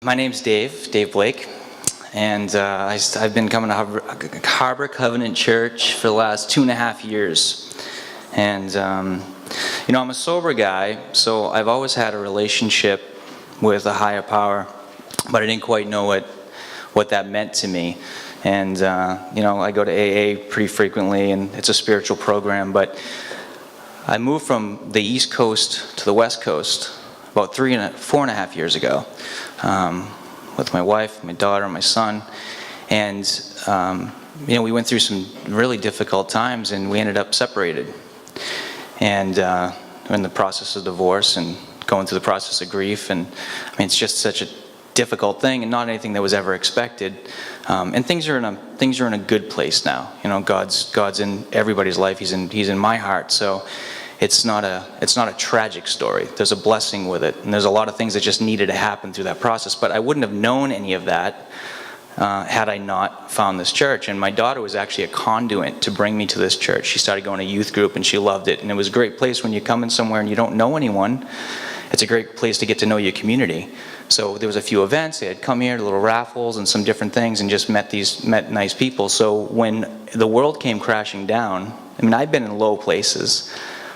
My name's Dave Blake, and I've been coming to Harbor Covenant Church for the last 2.5 years. And, I'm a sober guy, so I've always had a relationship with a higher power, but I didn't quite know what that meant to me. And, I go to AA pretty frequently, and it's a spiritual program, but I moved from the East Coast to the West Coast about 4.5 years ago, with my wife, my daughter, and my son. And, we went through some really difficult times, and we ended up separated. And in the process of divorce and going through the process of grief. And it's just such a difficult thing, and not anything that was ever expected. And things are in a good place now. God's in everybody's life. He's in my heart. So it's not a tragic story. There's a blessing with it, and there's a lot of things that just needed to happen through that process. But I wouldn't have known any of that had I not found this church. And my daughter was actually a conduit to bring me to this church. She started going to youth group, and she loved it. And it was a great place when you come in somewhere and you don't know anyone. It's a great place to get to know your community. So there was a few events. They had come here, little raffles and some different things, and just met nice people. So when the world came crashing down, I've been in low places.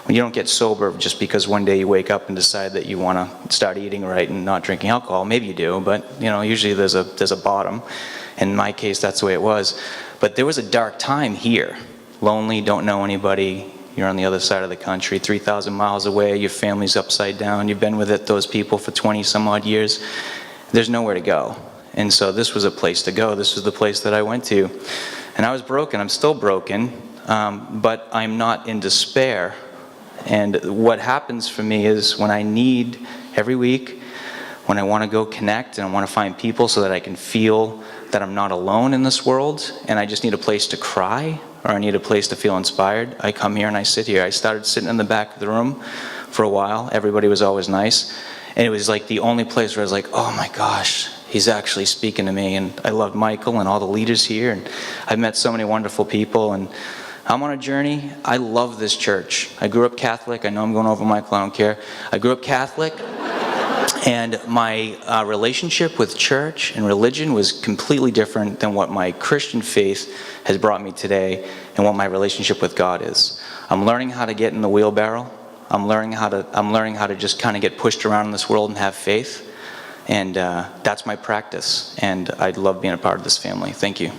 When you don't get sober just because one day you wake up and decide that you want to start eating right and not drinking alcohol. Maybe you do, but usually there's a bottom. In my case, that's the way it was. But there was a dark time here. Lonely, don't know anybody. You're on the other side of the country, 3,000 miles away. Your family's upside down. You've been with those people for 20 some odd years. There's nowhere to go. And so this was a place to go. This was the place that I went to. And I was broken. I'm still broken, but I'm not in despair. And what happens for me is when I need, every week, when I want to go connect and I want to find people so that I can feel that I'm not alone in this world, and I just need a place to cry, or I need a place to feel inspired, I come here and I sit here. I started sitting in the back of the room for a while. Everybody was always nice. And it was like the only place where I was like, oh my gosh, he's actually speaking to me. And I loved Michael and all the leaders here. And I've met so many wonderful people. And I'm on a journey. I love this church. I grew up Catholic. I know I'm going over Michael, I don't care. I grew up Catholic, and my relationship with church and religion was completely different than what my Christian faith has brought me today and what my relationship with God is. I'm learning how to get in the wheelbarrow. I'm learning how to just kind of get pushed around in this world and have faith. And that's my practice. And I love being a part of this family. Thank you.